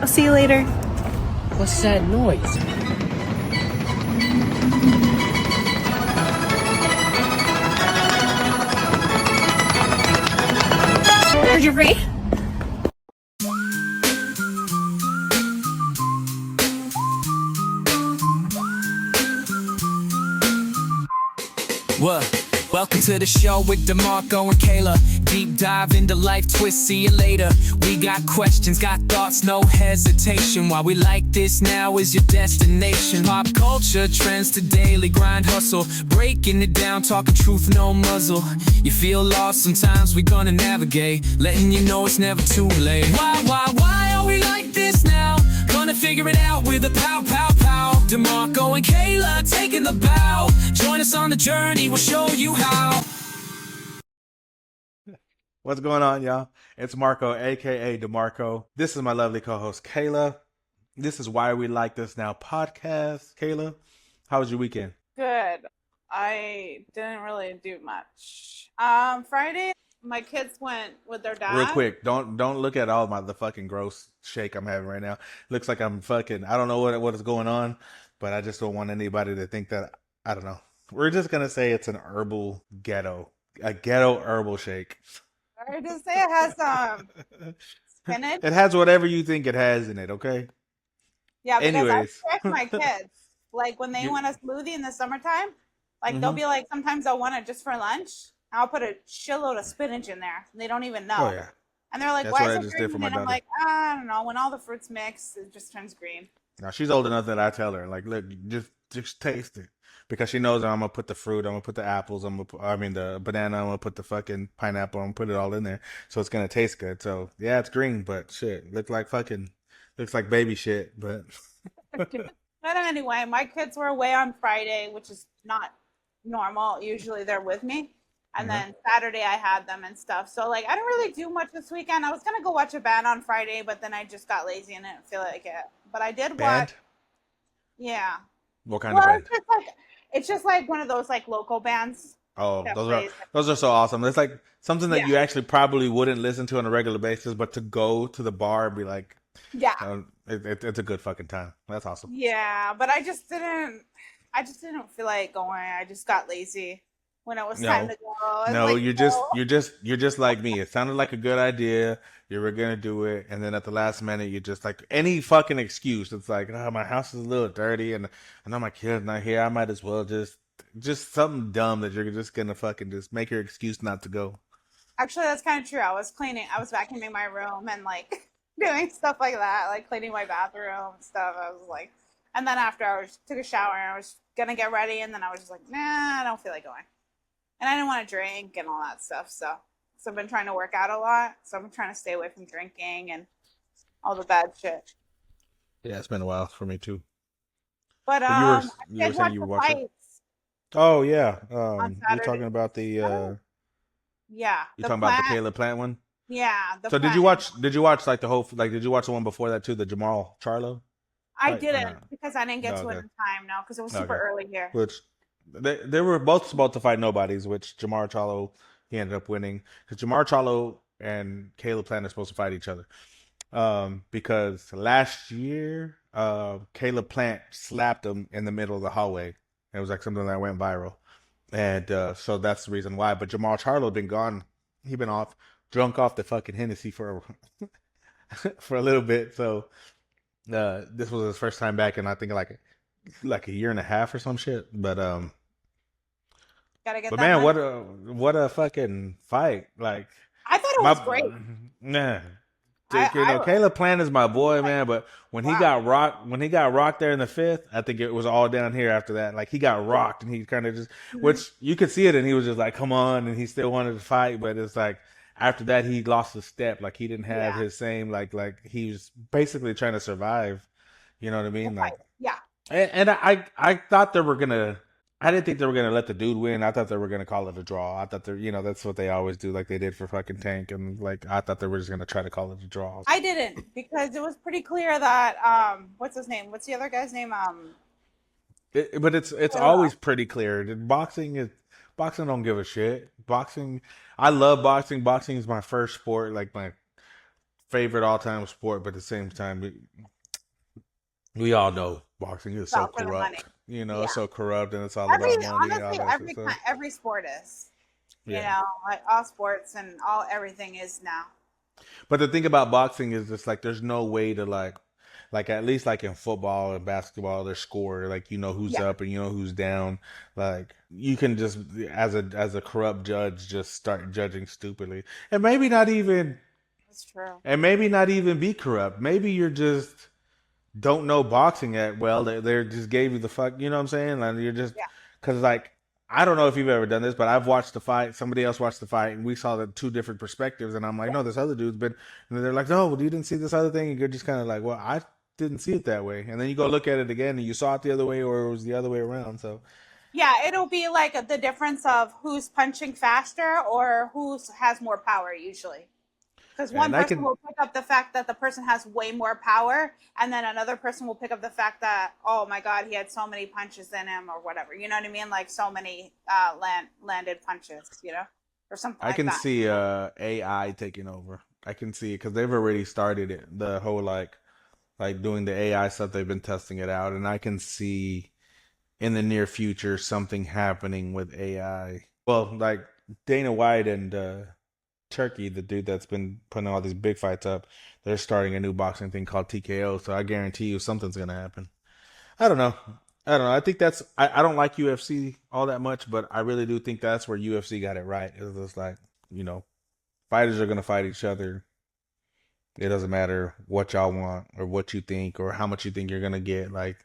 I'll see you later. What's that noise? You're free? What? Welcome to the show with DeMarco and Kayla. Deep dive into life twist, see you later. We got questions, got thoughts, no hesitation. Why we like this now is your destination. Pop culture, trends to daily grind hustle. Breaking it down, talking truth, no muzzle. You feel lost, sometimes we gonna navigate. Letting you know it's never too late. Why are we like this now? Gonna figure it out with a pow, pow, pow. DeMarco and Kayla taking the bow. Join us on the journey, we'll show you how. What's going on, y'all? It's Marco, aka DeMarco. This is my lovely co-host Kayla. This is Why We Like This Now podcast. Kayla, how was your weekend? Good. I didn't really do much. Friday, my kids went with their dad. Real quick, don't look at all the fucking gross shake I'm having right now. Looks like I'm fucking, I don't know what is going on, but I just don't want anybody to think that, I don't know. We're just gonna say it's an herbal ghetto, a ghetto herbal shake. I just say it has spinach. It has whatever you think it has in it, okay? Yeah, because Anyways. I trick my kids. Like when they want a smoothie in the summertime, like they'll be like, sometimes they'll want it just for lunch. I'll put a shitload of spinach in there. And they don't even know. Oh yeah. And they're like, That's why what is I it just green? did for my And I'm daughter. like, I don't know. When all the fruits mix, it just turns green. Now she's old enough that I tell her, like, look, just taste it, because she knows I'm gonna put the fruit, I'm gonna put the apples, the banana, I'm gonna put the fucking pineapple, I'm gonna put it all in there, so it's gonna taste good. So yeah, it's green, but shit, looks like baby shit, but. But anyway, my kids were away on Friday, which is not normal. Usually they're with me. And then Saturday I had them and stuff. So like I didn't really do much this weekend. I was gonna go watch a band on Friday, but then I just got lazy and didn't feel like it. But I did Band? watch. Yeah. What kind of Well, band? it's just like one of those like local bands. Oh, that those are plays. those are so awesome. It's like something that Yeah. you actually probably wouldn't listen to on a regular basis, but to go to the bar and be like, Yeah. it's a good fucking time. That's awesome. Yeah. But I just didn't feel like going. I just got lazy when it was No. time to go. I was No, like, no. you're just like me. It sounded like a good idea. You were gonna do it, and then at the last minute, you just like any fucking excuse. It's like, oh, my house is a little dirty, and I know my kid's not here. I might as well just something dumb that you're just gonna fucking just make your excuse not to go. Actually, that's kind of true. I was vacuuming my room and like doing stuff like that, like cleaning my bathroom and stuff. I was like, and then after took a shower and I was gonna get ready, and then I was just like, nah, I don't feel like going. And I didn't want to drink and all that stuff. So I've been trying to work out a lot. So I'm trying to stay away from drinking and all the bad shit. Yeah, it's been a while for me too. But But I you were did saying watch you the were watching. fights Oh yeah, on you're Saturday. talking about the Yeah, you're the talking about the plant. Caleb Plant one. Yeah, the So plant. did you watch like the whole like did you watch the one before that too, the Jamal Charlo I fight or didn't not? because I didn't get No, to it okay. in time. No, because it was super Okay. early here. Which they were both supposed to fight nobodies, which Jamar Charlo he ended up winning because Jamar Charlo and Caleb Plant are supposed to fight each other. Because last year, Caleb Plant slapped him in the middle of the hallway. It was like something that went viral, and so that's the reason why. But Jamar Charlo been gone. He been off, drunk off the fucking Hennessy for for a little bit. So this was his first time back in I think like a year and a half or some shit. Gotta get But that man, money. what a fucking fight! Like I thought it my was great. nah, I Caleb Plant is my boy, man. But when he wow. got rocked there in the fifth, I think it was all down here after that. Like he got rocked, and he kind of just, which you could see it, and he was just like, "Come on," and he still wanted to fight, but it's like after that he lost a step. Like he didn't have Yeah. his same like he was basically trying to survive. You know what I mean? Like, Yeah. and I thought they were gonna. I didn't think they were gonna let the dude win. I thought they were gonna call it a draw. I thought that's what they always do, like they did for fucking Tank, and like I thought they were just gonna try to call it a draw. I didn't because it was pretty clear that what's his name? What's the other guy's name? But it's always pretty clear. Boxing don't give a shit. Boxing, I love boxing. Boxing is my first sport, like my favorite all time sport. But at the same time, we all know boxing is It's so all for the money. corrupt. You know, Yeah. it's so corrupt, and it's all about money and all Honestly, that shit. So every sport is. You yeah. know, like all sports and all everything is now. But the thing about boxing is just like there's no way to like at least like in football and basketball, there's score. Like you know who's Yeah, up and you know who's down. Like you can just as a corrupt judge just start judging stupidly, and that's true. maybe not even be corrupt. Maybe you're just don't know boxing that well. They just gave you the fuck. You know what I'm saying? Like you're just Yeah. because like I don't know if you've ever done this, but I've watched the fight. Somebody else watched the fight, and we saw the two different perspectives. And I'm like, no, this other dude's been. And they're like, no, well, you didn't see this other thing. And you're just kind of like, well, I didn't see it that way. And then you go look at it again, and you saw it the other way, or it was the other way around. So Yeah, it'll be like the difference of who's punching faster or who has more power usually. Because one and I person can will pick up the fact that the person has way more power, and then another person will pick up the fact that, oh my God, he had so many punches in him, or whatever. You know what I mean? Like so many landed punches, or something I like can that. see AI taking over. I can see it because they've already started it. The whole like doing the AI stuff. They've been testing it out, and I can see in the near future something happening with AI. Well, like Dana White and Turkey, the dude that's been putting all these big fights up, they're starting a new boxing thing called TKO. So I guarantee you something's gonna happen. I don't know. I don't know. I think I don't like UFC all that much, but I really do think that's where UFC got it right. It's just like, you know, fighters are gonna fight each other. It doesn't matter what y'all want or what you think or how much you think you're gonna get. Like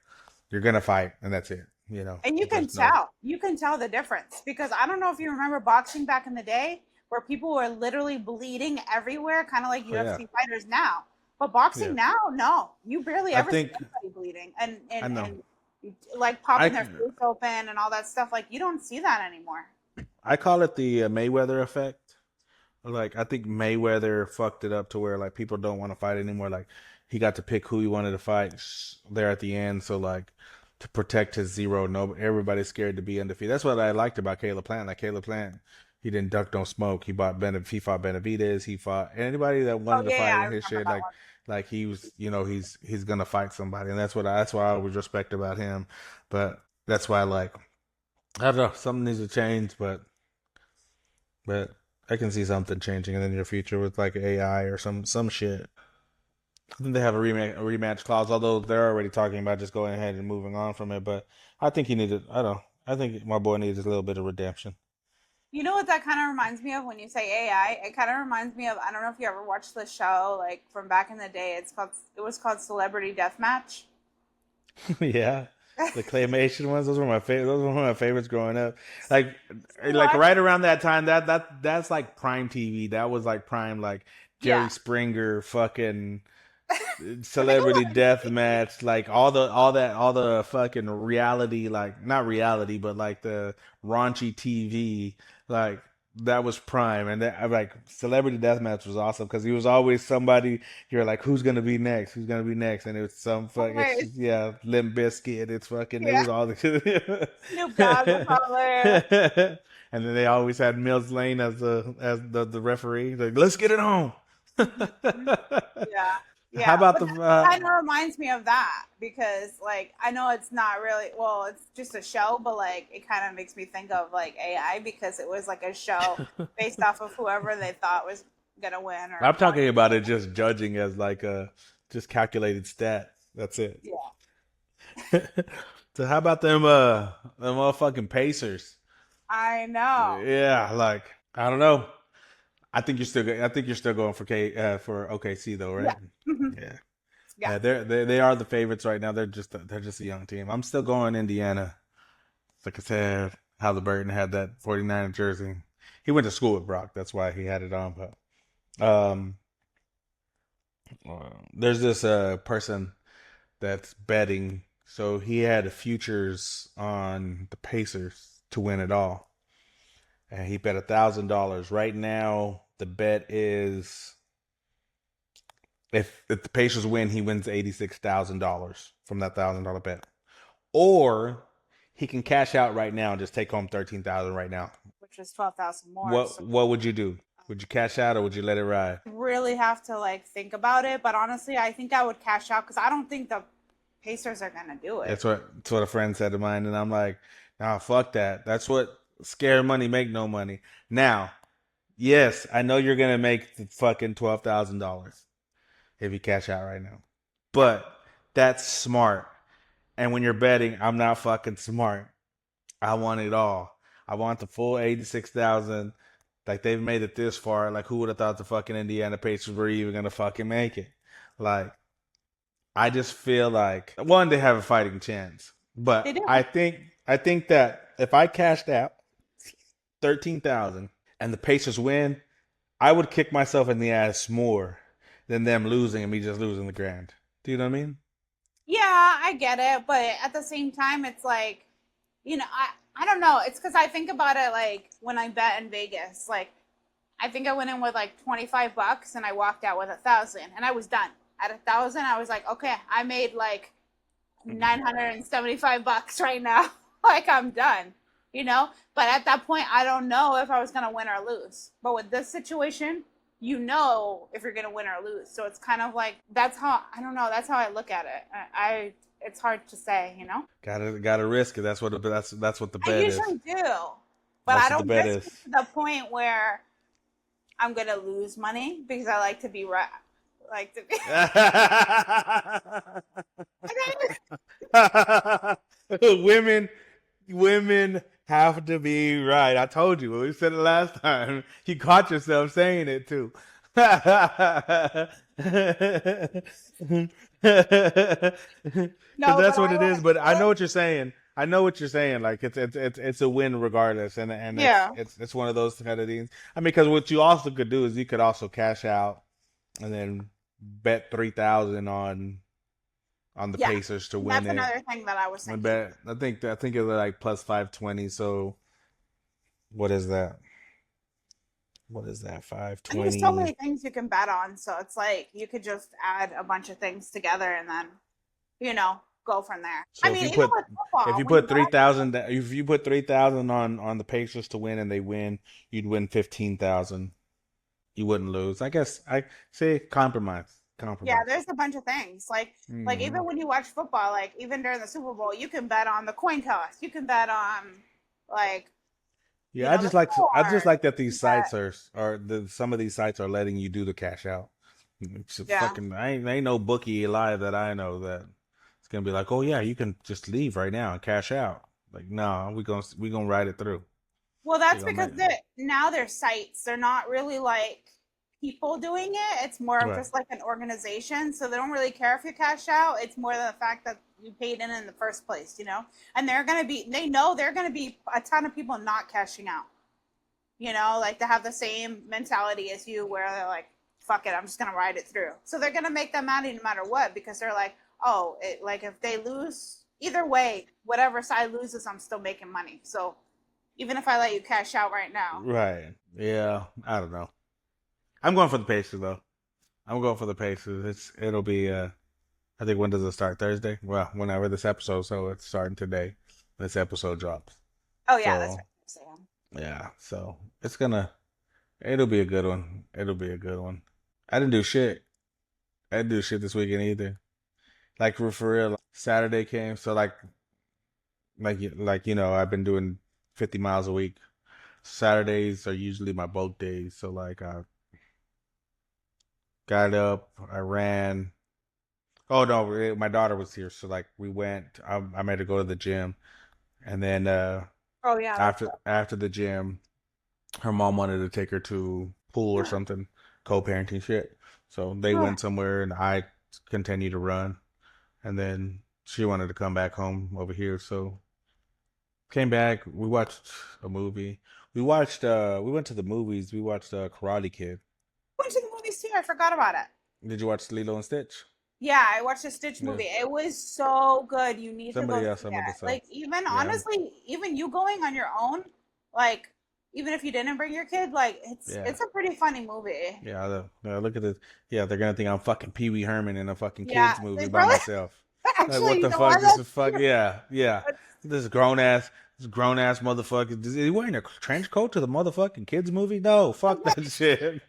you're gonna fight and that's it. You know. And There's no you can tell the difference because I don't know if you remember boxing back in the day where people were literally bleeding everywhere, kind of like oh yeah. UFC fighters now. But Yeah. boxing now, no, you barely I ever see think anybody bleeding and I know. like popping I their face open and all that stuff. Like you don't see that anymore. I call it the Mayweather effect. Like I think Mayweather fucked it up to where like people don't want to fight anymore. Like he got to pick who he wanted to fight there at the end. So like to protect his zero, no, everybody's scared to be undefeated. That's what I liked about Caleb Plant. Like Caleb Plant, he didn't duck, don't smoke. He fought Benavidez. He fought anybody that Oh wanted to yeah, yeah, fight I in his remember shit. that one. Like he was, you know, he's gonna fight somebody, and that's what I always respect about him. But that's why like I don't know, something needs to change, but I can see something changing in the near future with like AI or some shit. I think they have a rematch clause, although they're already talking about just going ahead and moving on from it. But I think he needed. I don't know. I think my boy needs a little bit of redemption. You know what that kind of reminds me of when you say AI? It kind of reminds me of I don't know if you ever watched the show like from back in the day. It was called Celebrity Deathmatch. Yeah, the claymation ones. Those were my favorite. Those were one of my favorites growing up. Like, like What? right around that time. That's like prime TV. That was like prime like Yeah. Jerry Springer fucking But think celebrity about death it. match, like all the fucking reality, like not reality, but like the raunchy TV, like that was prime, and that like celebrity death match was awesome because he was always somebody you're like, who's gonna be next? Who's gonna be next? And it was some fuck, it's Hilarious. yeah, Limp Bizkit. It's fucking, it Yeah. was all the. Snoop Dogg was hilarious. And then they always had Mills Lane as the referee. Like, let's get it on. Hmm. Yeah. How Yeah. about But the that kind of reminds me of that because, like, I know it's not really, well, it's just a show, but, like, it kind of makes me think of, like, AI because it was, like, a show based off of whoever they thought was going to win or I'm won. talking about it just judging as like a just calculated stat. That's it. Yeah. So how about them motherfucking Pacers? I know. Yeah, like I don't know. I think you're still going for for OKC though, Yeah. right? Mhm. Yeah. Yeah. They are the favorites right now. They're just a young team. I'm still going Indiana. Like I said, Halliburton had that 49er jersey. He went to school with Brock. That's why he had it on. But there's this person that's betting. So he had futures on the Pacers to win it all, and he bet $1,000. Right now, the bet is if the Pacers win, he wins $86,000 from that $1,000 bet, or he can cash out right now and just take home 13,000 right now. Which was 12,000 more. So What would you do? Would you cash out or would you let it ride? really have to like think about it. But honestly, I think I would cash out because I don't think Pacers are gonna do it. That's what a friend said of mine, and I'm like, nah, fuck that. That's what scare money make no money. Now, yes, I know you're gonna make the fucking $12,000 if you cash out right now, but that's smart. And when you're betting, I'm not fucking smart. I want it all. I want the full 86,000. Like they've made it this far. Like who would have thought the fucking Indiana Pacers were even gonna fucking make it? Like I just feel like one, they have a fighting chance. But They do. I think that if I cashed out 13,000 and the Pacers win, I would kick myself in the ass more than them losing and me just losing the grand. Do you know what I mean? Yeah, I get it, but at the same time, it's like, I don't know. It's because I think about it like when I bet in Vegas. Like, I think I went in with like $25 and I walked out with 1,000, and I was done. At 1,000, I was like, okay, I made like $975 right now. Like, I'm done, But at that point, I don't know if I was gonna win or lose. But with this situation, if you're gonna win or lose. So it's kind of like that's how I don't know. That's how I look at it. It's hard to say. Gotta risk it. That's what the bet I is. usually do, but That's I what don't the bet risk it is. to the point where I'm gonna lose money because I like to be right. Like to be. Women have to be right. I told you when we said it last time. You caught yourself saying it too. No, That's but what I it is. like. But I know what you're saying. I know what you're saying. Like it's a win regardless, and Yeah. it's one of those kind of things. I mean, because what you also could do is you could also cash out and then bet 3,000 on the Yeah. Pacers to win That's it. another thing that I was I thinking. bet. I think it's like plus 520. So what is that? What is that? I mean, there's so 520. many things you can bet on, so it's like you could just add a bunch of things together and then, go from there. So I mean, even with if football, you when you put bet, 3,000 if you put 3,000 on the Pacers to win and they win, you'd win 15,000. You wouldn't lose. I guess I say compromise. yeah, Compromise. there's a bunch of things. Like Hmm. even when you watch football, like even during the Super Bowl, you can bet on the coin toss. You can bet on like, Yeah, the I just score. like that You these can bet, sites some of these sites are letting you do the cash out. It's a yeah. fucking ain't no bookie alive that I know that it's gonna be like, oh yeah, you can just leave right now and cash out. Like, no, we gonna ride it through. Well, We that's gonna because make now they're sites. They're not really like people doing it. It's more of right, just like an organization. So they don't really care if you cash out. It's more the fact that you paid in the first place. And they know they're going to be a ton of people not cashing out, like to have the same mentality as you where they're like, fuck it, I'm just going to ride it through. So they're going to make them money no matter what because they're like, oh, like if they lose, either way, whatever side loses, I'm still making money. So even if I let you cash out right now. right. Yeah, I don't know. I'm going for the Pacers though. I'm going for the Pacers. It'll be I think when does it start? Thursday? Well, whenever this episode, so it's starting today. This episode drops. Oh yeah, that's So right. Sam. yeah, so it'll be a good one. It'll be a good one. I didn't do shit. I didn't do shit this weekend either. Like for real, Saturday came, so I've been doing 50 miles a week. Saturdays are usually my bulk days, so like I got up, I ran. Oh no, my daughter was here, so like we went. I made her go to the gym, and then Oh yeah, that's after the gym, her mom wanted to take her to pool or something, co-parenting shit. So they oh, went somewhere, and I continued to run, and then she wanted to come back home over here, so came back. We watched a movie. We went to the movies. We watched Karate Kid. went to the movies too. I forgot about it. Did you watch Lilo and Stitch? Yeah, I watched the Stitch Yeah. movie. It was so good. You need to go Somebody else, see some other it. stuff. Like even Yeah. honestly, even you going on your own, like even if you didn't bring your kid, like Yeah. it's a pretty funny movie. Yeah, look at this. Yeah, they're gonna think I'm fucking Pee Wee Herman in a fucking Yeah, kids movie they by probably myself. Like, actually, what the fuck? This is fuck. Yeah, yeah. This grown ass motherfucker. Is he wearing a trench coat to the motherfucking kids movie? No, fuck that shit.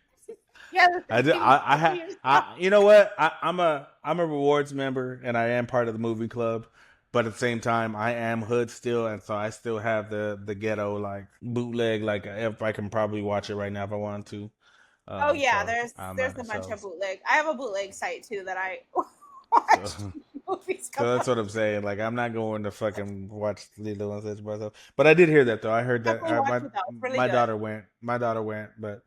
Yeah, I, do- you know what? I'm a rewards member, and I am part of the movie club. But at the same time, I am hood still, and so I still have the ghetto like bootleg. Like if I can probably watch it right now if I want to. Oh yeah, So I'm there's a bunch so of bootleg. I have a bootleg site too that I so. watch movies come So that's out. what I'm saying. Like I'm not going to fucking watch Lilo and Stitch myself. But I did hear that though. I heard that Definitely watch my it though. It's really my good. daughter went. My daughter went, but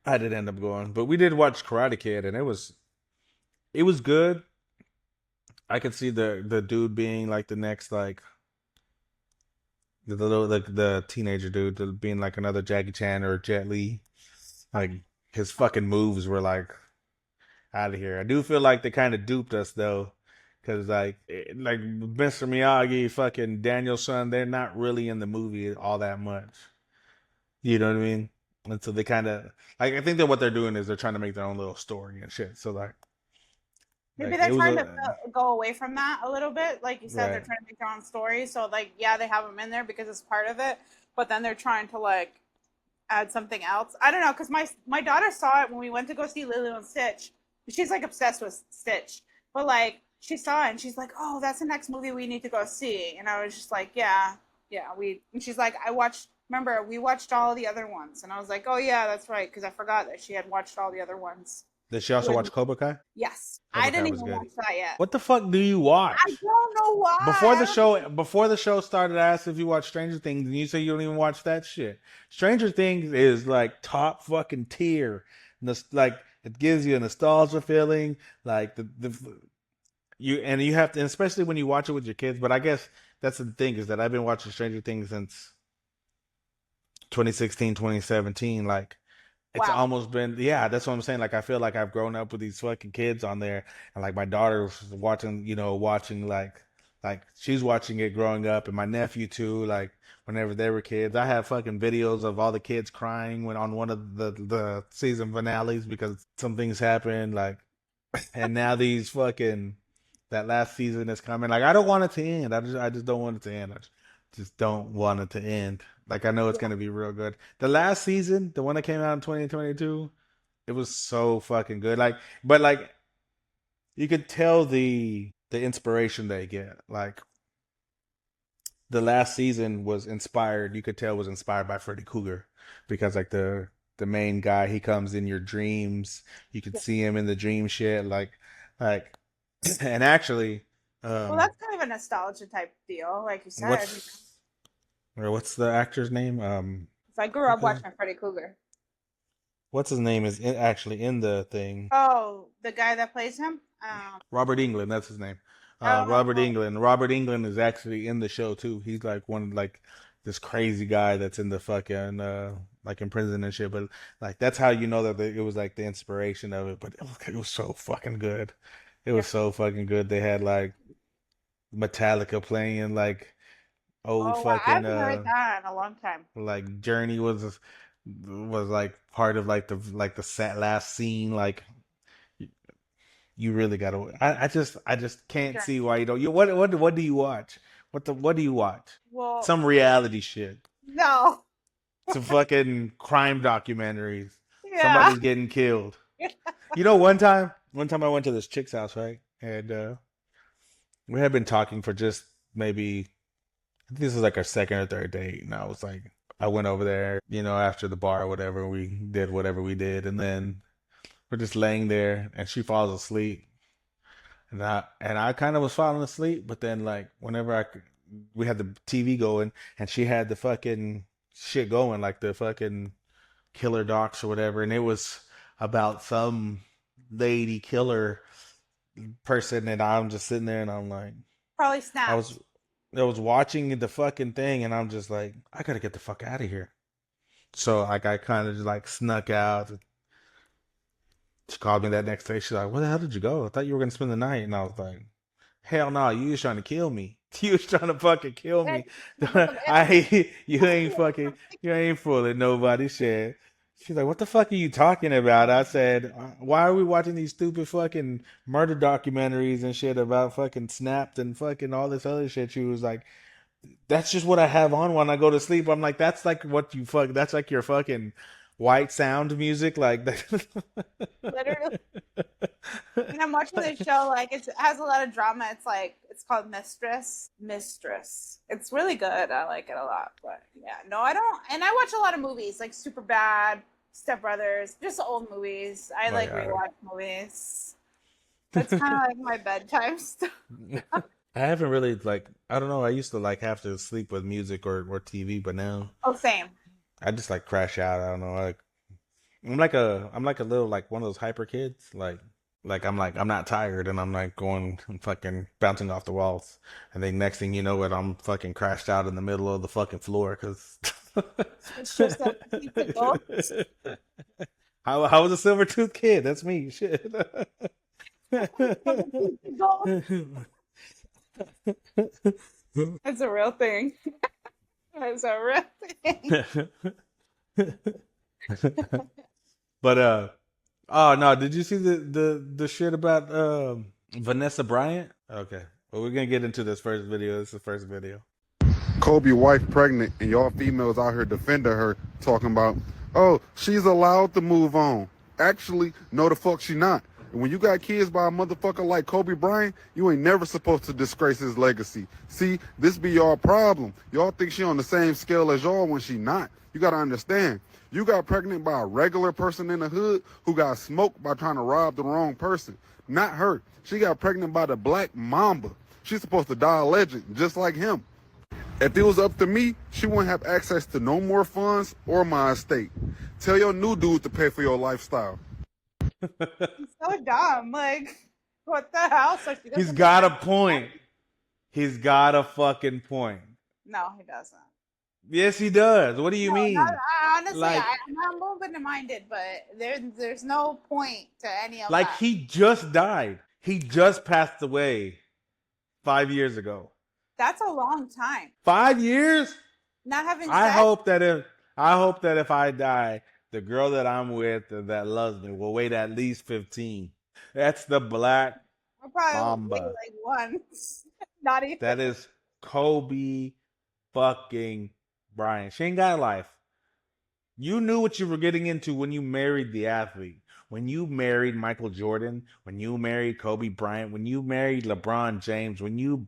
I did end up going. But we did watch Karate Kid, and it was good. I could see the dude being like the next like the little the teenager dude being like another Jackie Chan or Jet Li. Like his fucking moves were like out of here. I do feel like they kind of duped us though, because like Mr. Miyagi, fucking Daniel's son, they're not really in the movie all that much. You know what I mean? And so they kind of like I think that what they're doing is they're trying to make their own little story and shit. So Maybe it they're was trying to a go away from that a little bit. Like you said, they're right. trying to make their own story. So like, yeah, they have them in there because it's part of it, but then they're trying to like add something else. I don't know because my daughter saw it when we went to go see Lilo and Stitch. She's like obsessed with Stitch, but like she saw it and she's like, "Oh, that's the next movie we need to go see." And I was just like, "Yeah, yeah." And she's like, "I watched. Remember, we watched all the other ones." And I was like, "Oh yeah, that's right," because I forgot that she had watched all the other ones. Did she also When watch Cobra Kai? yes, I Cobra Kai didn't was even good. watch that yet. What the fuck do you I watch? don't know why. I don't know. Before the show started, I asked if you watch Stranger Things, and you say you don't even watch that shit. Stranger Things is like top fucking tier. Like it gives you a nostalgia feeling. Like you have to, and especially when you watch it with your kids. But I guess that's the thing is that I've been watching Stranger Things since 2016, 2017. Like it's Wow. almost been yeah, that's what I'm saying. Like I feel like I've grown up with these fucking kids on there, and like my daughter's watching, watching like she's watching it growing up, and my nephew too. Like whenever they were kids, I have fucking videos of all the kids crying when on one of the season finales because some things happened. Like and now these fucking that last season is coming. Like I don't want it to end. I just don't want it to end. Just don't want it to end. Like I know it's Yeah. gonna be real good. The last season, the one that came out in 2022, it was so fucking good. Like, but like you could tell the inspiration they get. Like the last season was inspired. You could tell was inspired by Freddy Krueger because like the main guy, he comes in your dreams. You could see him in the dream shit. Like, and actually, Well, um, that's kind of a nostalgia type deal, like you said. what's what's the actor's name? So I grew up watching Freddy Krueger. What's his name is actually in the thing. Oh, the guy that plays him. Robert England, that's his name. Robert Oh, England. Robert England is actually in the show too. He's like like this crazy guy that's in the fucking like in prison and shit. But like that's how you know that it was like the inspiration of it. But it was so fucking good. It yeah. was so fucking good. They had like Metallica playing like old Oh, wow. I fucking haven't heard that in a long time. like Journey was like part of like the last scene like you really gotta. I just can't Sure. see why you don't. What do you watch? What do you watch? Well, Some reality shit. no. Some fucking crime documentaries. Yeah. Somebody's getting killed. One time I went to this chick's house, right? And we had been talking for just maybe. I think this was like our second or third date, and I was like, I went over there, after the bar or whatever. We did whatever we did, and then we're just laying there, and she falls asleep. And I kind of was falling asleep, but then like whenever we had the TV going, and she had the fucking shit going, like the fucking killer docs or whatever, and it was about some lady killer person, and I'm just sitting there, and I'm like, Probably I snapped. was, I was watching the fucking thing, and I'm just like, I gotta get the fuck out of here. So like I kind of just like snuck out. She called me that next day. She's like, "Where the hell did you go? I thought you were gonna spend the night." And I was like, "Hell no, you was trying to kill me. You was trying to fucking kill Hey, me. with some You ain't fooling nobody." Shit. She's like, "What the fuck are you talking about?" I said, "Why are we watching these stupid fucking murder documentaries and shit about fucking Snapped and fucking all this other shit?" She was like, "That's just what I have on when I go to sleep." I'm like, "That's like what you fuck. That's like your fucking white sound music like that. Literally. And I'm watching this show, like it has a lot of drama. It's called Mistress. It's really good. I like it a lot. But yeah, no, I don't. And I watch a lot of movies, like Super Bad, Step Brothers, just old movies. I Oh, like yeah. rewatch movies. That's kind of like my bedtime stuff. I haven't really like I don't know. I used to like have to sleep with music or TV, but now Oh, same. I just like crash out. I don't know. I'm like a little like one of those hyper kids. Like I'm not tired and I'm like going and fucking bouncing off the walls. And then next thing you know it, I'm fucking crashed out in the middle of the fucking floor because It's just a piece of gold. I was a silver tooth kid. That's me. Shit. It's a real thing. It's a real thing. But oh no, did you see the shit about Vanessa Bryant? Okay. Well, we're gonna get into this first video. This is the first video. Kobe wife pregnant and y'all females out here defending her talking about, oh, she's allowed to move on. Actually, no the fuck she not. And when you got kids by a motherfucker like Kobe Bryant, you ain't never supposed to disgrace his legacy. See, this be y'all problem. Y'all think she on the same scale as y'all when she not. You gotta understand. You got pregnant by a regular person in the hood who got smoked by trying to rob the wrong person. Not her. She got pregnant by the Black Mamba. She's supposed to die a legend, just like him. If it was up to me, she wouldn't have access to no more funds or my estate. Tell your new dude to pay for your lifestyle. He's so dumb. Like, what the hell? So she He's doesn't- got a point. He's got a fucking point. No, he doesn't. Yes, he does. What do you mean? Honestly, Like- I'm open-minded, but there's no point to any of Like that. he just died. He just passed away 5 years ago. That's a long time. 5 years? Not having sex. I hope that if I die, the girl that I'm with that loves me will wait at least 15. That's the Black I'll probably Mamba. wait like once. Not even. That is Kobe fucking Bryant. She ain't got a life. You knew what you were getting into when you married the athlete. When you married Michael Jordan, when you married Kobe Bryant, when you married LeBron James, when you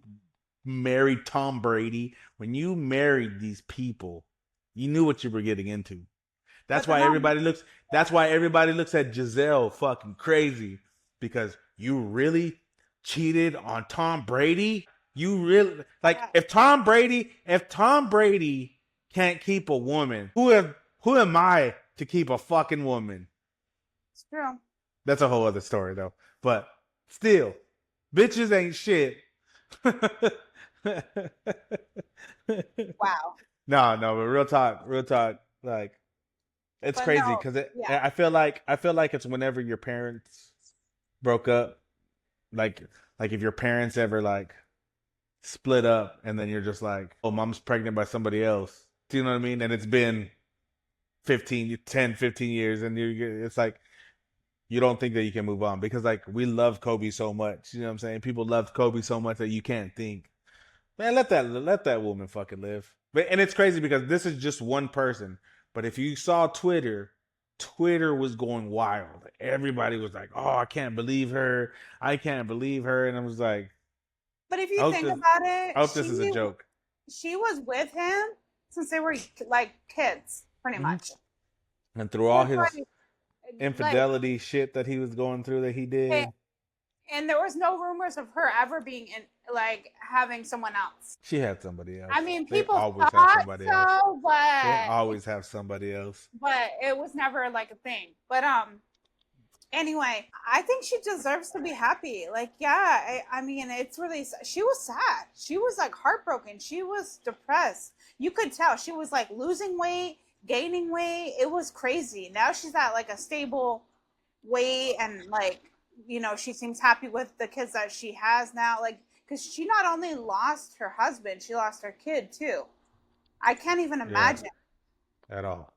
married Tom Brady, when you married these people, you knew what you were getting into. That's why everybody looks at Giselle fucking crazy, because you really cheated on Tom Brady. You really like if Tom Brady can't keep a woman, who am I to keep a fucking woman? It's true. That's a whole other story though. But still, bitches ain't shit. Wow. No, but real talk, like it's But crazy no, because yeah. I feel like it's whenever your parents broke up, like if your parents ever like split up and then you're just like, oh, mom's pregnant by somebody else. Do you know what I mean? And it's been 15 years and it's like you don't think that you can move on because like we love Kobe so much. You know what I'm saying? People loved Kobe so much that you can't think. Man, let that woman fucking live. But and it's crazy because this is just one person. But if you saw Twitter was going wild. Everybody was like, "Oh, I can't believe her. I can't believe her." And I was like, But if you I hope think this- about it, I hope this is a joke. She was with him since they were like kids, pretty Mhm. much. And through all his Like, infidelity shit that he was going through that he did. and there was no rumors of her ever being in like having someone else. She had somebody else. I mean, They people always have thought somebody else. so, They but always have somebody else. it was never like a thing. But anyway, I think she deserves to be happy. Like, yeah, I mean, it's really. She was sad. She was like heartbroken. She was depressed. You could tell she was like losing weight, gaining weight. It was crazy. Now she's at like a stable weight, and like, you know, she seems happy with the kids that she has now. Like, because she not only lost her husband, she lost her kid too. I can't even imagine. At all.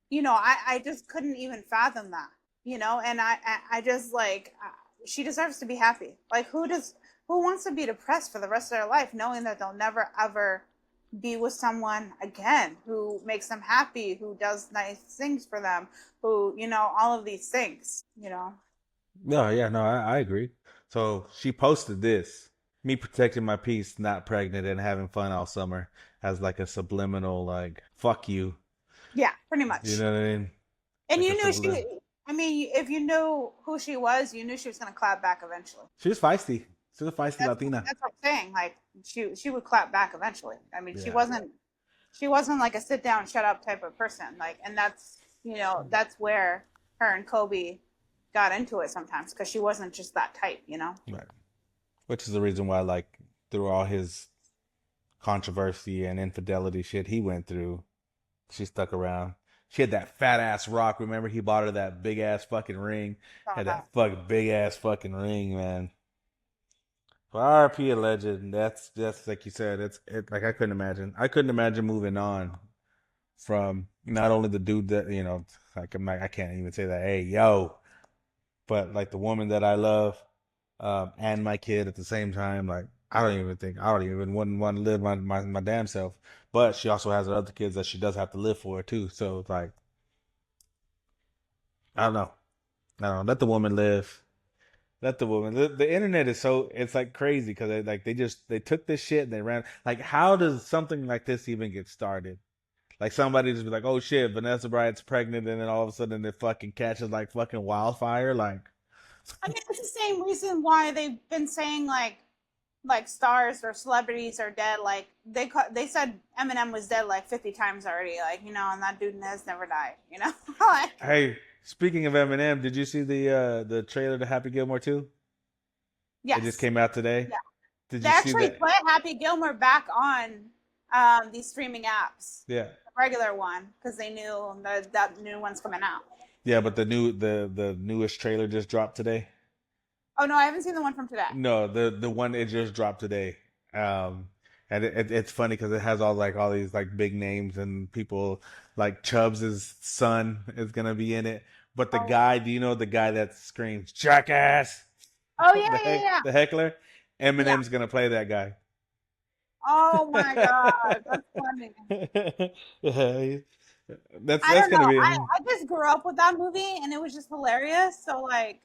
You know, I just couldn't even fathom that. You know, and I just like she deserves to be happy. Like, who wants to be depressed for the rest of their life knowing that they'll never ever be with someone again who makes them happy, who does nice things for them, who, all of these things, No, yeah, no, I agree. So she posted this, me protecting my peace, not pregnant and having fun all summer, as like a subliminal, like, fuck you. Yeah, pretty You much. know what I mean? And Like a you knew subliminal. I mean, if you knew who she was, you knew she was going to clap back eventually. She was feisty. She's a feisty That's Latina. that's what I'm saying. Like she would clap back eventually. I mean, Yeah. she wasn't like a sit down, shut up type of person. Like, and that's that's where her and Kobe got into it sometimes because she wasn't just that type. Right. Which is the reason why, like, through all his controversy and infidelity shit he went through, she stuck around. She had that fat ass rock. Remember, he bought her that big ass fucking ring. Had that fucking big ass fucking ring, man. But RP a legend. That's like you said. Like I couldn't imagine. I couldn't imagine moving on from not only the dude that like I can't even say that. Hey yo, but like the woman that I love, and my kid at the same time. Like I don't even wouldn't want to live my damn self. But she also has other kids that she does have to live for too. So it's like I don't know. I don't know. Let the woman live. Let the woman. The internet is so it's like crazy because they took this shit and they ran. Like how does something like this even get started? Like somebody just be like, oh shit, Vanessa Bryant's pregnant, and then all of a sudden it fucking catches like fucking wildfire. Like I mean, it's the same reason why they've been saying like stars or celebrities are dead. Like they said Eminem was dead like 50 times already. Like and that dude has never died. Like, hey, speaking of Eminem, did you see the trailer to Happy Gilmore 2? yes, It just came out today. yeah. Did They you see actually that? put Happy Gilmore back on these streaming apps, Yeah. the regular one, because they knew that new one's coming out. Yeah, but the newest trailer just dropped today. Oh no, I haven't seen the one from today. No, the one it just dropped today. And it's funny because it has all these like big names and people like Chubbs' son is gonna be in it. But the Oh, guy, do you know the guy that screams jackass? oh yeah, yeah, yeah, The heckler? yeah. Eminem's gonna play that guy. Oh my god, that's funny. Yeah, I that's don't gonna know. be. I just grew up with that movie and it was just hilarious. So like,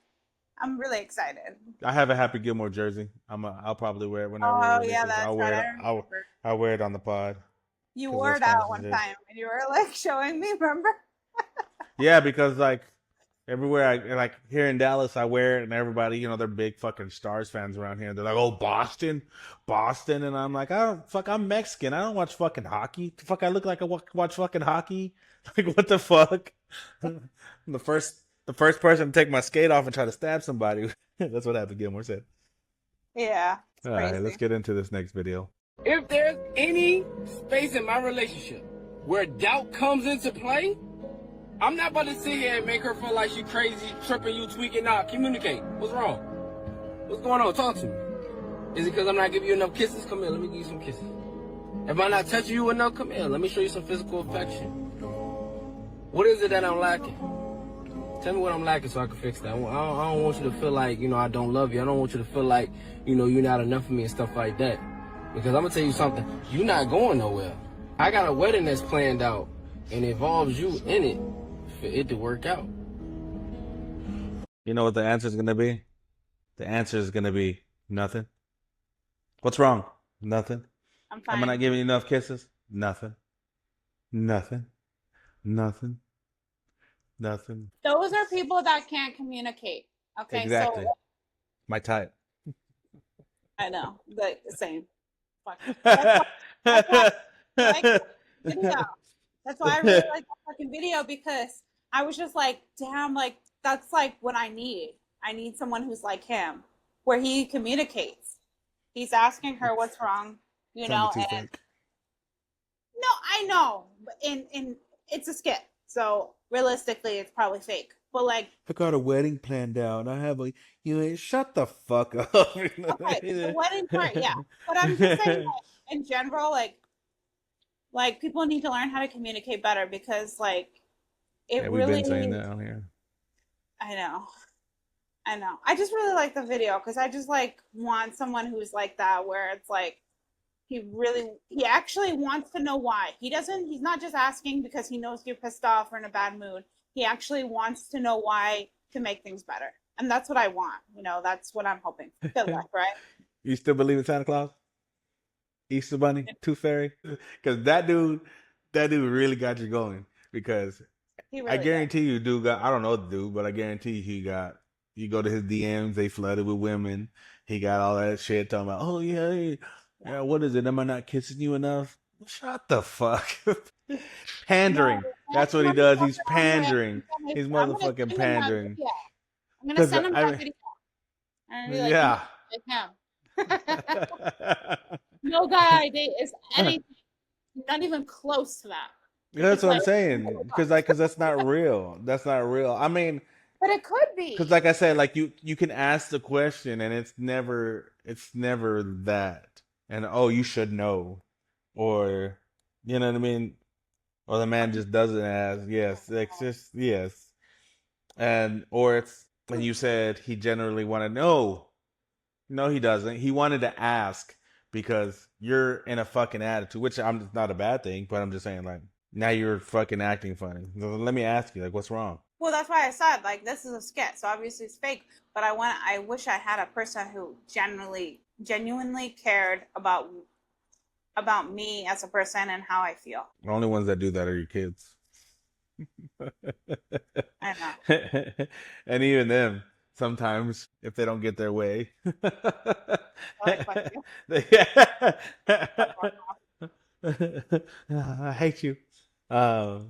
I'm really excited. I have a Happy Gilmore jersey. I'll probably wear it whenever it Oh yeah, releases. that's I'll right. wear it. I remember. I'll wear it on the pod You because we're wore it out one sponsored. time and you were like showing me, remember? Yeah, because like everywhere like here in Dallas, I wear it, and everybody, they're big fucking Stars fans around here. They're like, "Oh, Boston, Boston," and I'm like, "I don't fuck. I'm Mexican. I don't watch fucking hockey. The fuck, I look like I watch fucking hockey. Like, what the fuck?" The first person to take my skate off and try to stab somebody. That's what happened. Gilmore said. Yeah, it's All right, let's crazy. get into this next video. If there's any space in my relationship where doubt comes into play, I'm not about to sit here and make her feel like she crazy, tripping, you tweaking. Nah, communicate. What's wrong? What's going on? Talk to me. Is it because I'm not giving you enough kisses? Come here, let me give you some kisses. Am I not touching you enough? Come here, let me show you some physical affection. What is it that I'm lacking? Tell me what I'm lacking so I can fix that. I don't want you to feel like, I don't love you. I don't want you to feel like, you're not enough for me and stuff like that. Because I'm going to tell you something. You're not going nowhere. I got a wedding that's planned out and it involves you in it for it to work out. You know what the answer is gonna be? The answer is gonna be nothing. What's wrong? Nothing. I'm Am I fine. not giving you enough kisses? Nothing. Nothing. Nothing. Nothing. Those are people that can't communicate. Okay, Exactly. so My type. I know, the same. Fuck. That's why I like that video. That's why I really like that fucking video because I was just like, damn, like that's like what I need. I need someone who's like him, where he communicates. He's asking her what's wrong, Sounded too and fake. no, I know, but in it's a skit, so realistically, it's probably fake. But like, I got a wedding planned out. I have a shut the fuck up. okay, the wedding part, yeah. But I'm just saying, like, in general, like people need to learn how to communicate better because like it Yeah, we've really been saying that on here. I know. I know. I just really like the video because I just like want someone who's like that where it's like he actually wants to know why. He's not just asking because he knows you're pissed off or in a bad mood. He actually wants to know why to make things better. And that's what I want. That's what I'm hoping. Good luck, right? You still believe in Santa Claus? Easter Bunny, Tooth Fairy? Because that dude really got you going. Because He I really guarantee you, dude got, I don't know the dude, but I guarantee you go to his DMs, they flooded with women. He got all that shit talking about, oh yeah, hey, yeah, what is it? Am I not kissing you enough? Shut the fuck. No, Pandering. That's next what he month does. I'm He's pandering. He's I'm gonna motherfucking send him that pandering. video. I'm gonna Cause send him I that mean, video and be like, yeah. like him. No guy is anything, not even close to that. That's He's what I'm like, saying. Cause that's not real. That's not real. I mean, but it could cause be. like I said, like you can ask the question and it's never that. And oh, you should know, or you know what I mean, or the man just doesn't ask. Yes, it's just yes, and or it's when you said he generally want to know. No, he doesn't. He wanted to ask because you're in a fucking attitude, which I'm not a bad thing, but I'm just saying like now you're fucking acting funny. Let me ask you, like, what's wrong? Well, that's why I said like this is a skit, so obviously it's fake. But I wish I had a person who genuinely cared about me as a person and how I feel. The only ones that do that are your kids. I know. And even them, sometimes if they don't get their way, Like, fuck you. I hate you. But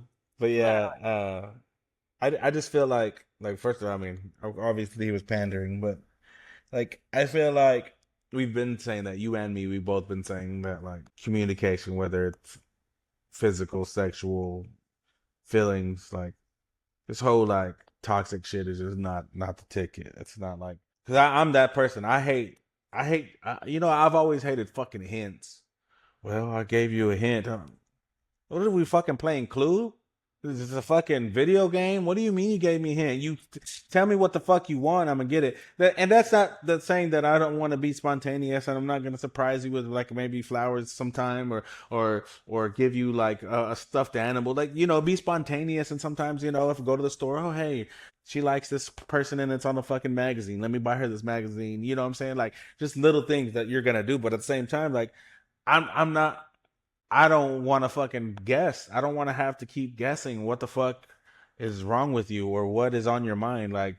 yeah, Literally. I just feel like first of all, I mean, obviously he was pandering, but like I feel like we've been saying that you and me, we've both been saying that like communication, whether it's physical, sexual, feelings, like this whole like toxic shit is just not the ticket. It's not like because I'm that person. I've always hated fucking hints. Well, I gave you a hint. What are we fucking playing Clue? This is a fucking video game. What do you mean you gave me a hint? You tell me what the fuck you want. I'm gonna get it. And that's not the saying that I don't want to be spontaneous and I'm not gonna surprise you with like maybe flowers sometime or give you like a stuffed animal. Like be spontaneous and sometimes if I go to the store, oh hey, she likes this person and it's on the fucking magazine. Let me buy her this magazine. You know what I'm saying? Like just little things that you're gonna do, but at the same time, like I'm not. I don't want to fucking guess. I don't want to have to keep guessing what the fuck is wrong with you or what is on your mind. Like,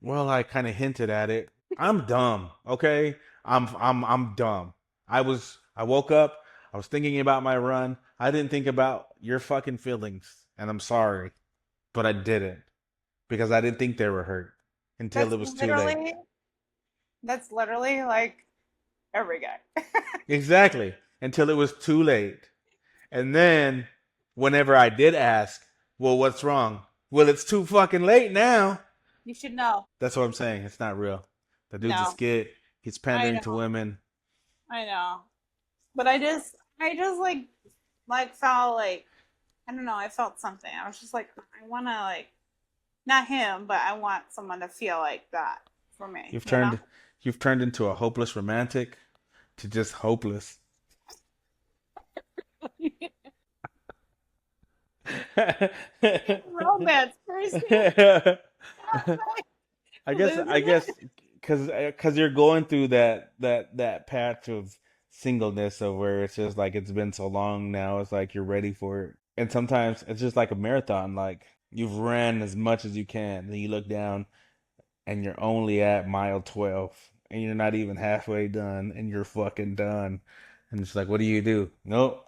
well, I kind of hinted at it. I'm dumb, okay? I'm dumb. I woke up, I was thinking about my run. I didn't think about your fucking feelings, and I'm sorry, but I didn't because I didn't think they were hurt until That's it was too late. literally that's literally like every guy. Exactly. Until it was too late. And then, whenever I did ask, well, what's wrong? Well, it's too fucking late now. You should know. That's what I'm saying. It's not real. The dude's a No. skit. He's I pandering to know. women. I know. But I just like felt like I don't know, I felt something. I was just like I wanna like not him, but I want someone to feel like that for me. You've You know? turned you've turned into a hopeless romantic to just hopeless. Romance, Christy. I guess because you're going through that patch of singleness of where it's just like it's been so long now. It's like you're ready for it, and sometimes it's just like a marathon. Like you've ran as much as you can, then you look down and you're only at mile 12, and you're not even halfway done, and you're fucking done, and it's like, what do you do? Nope,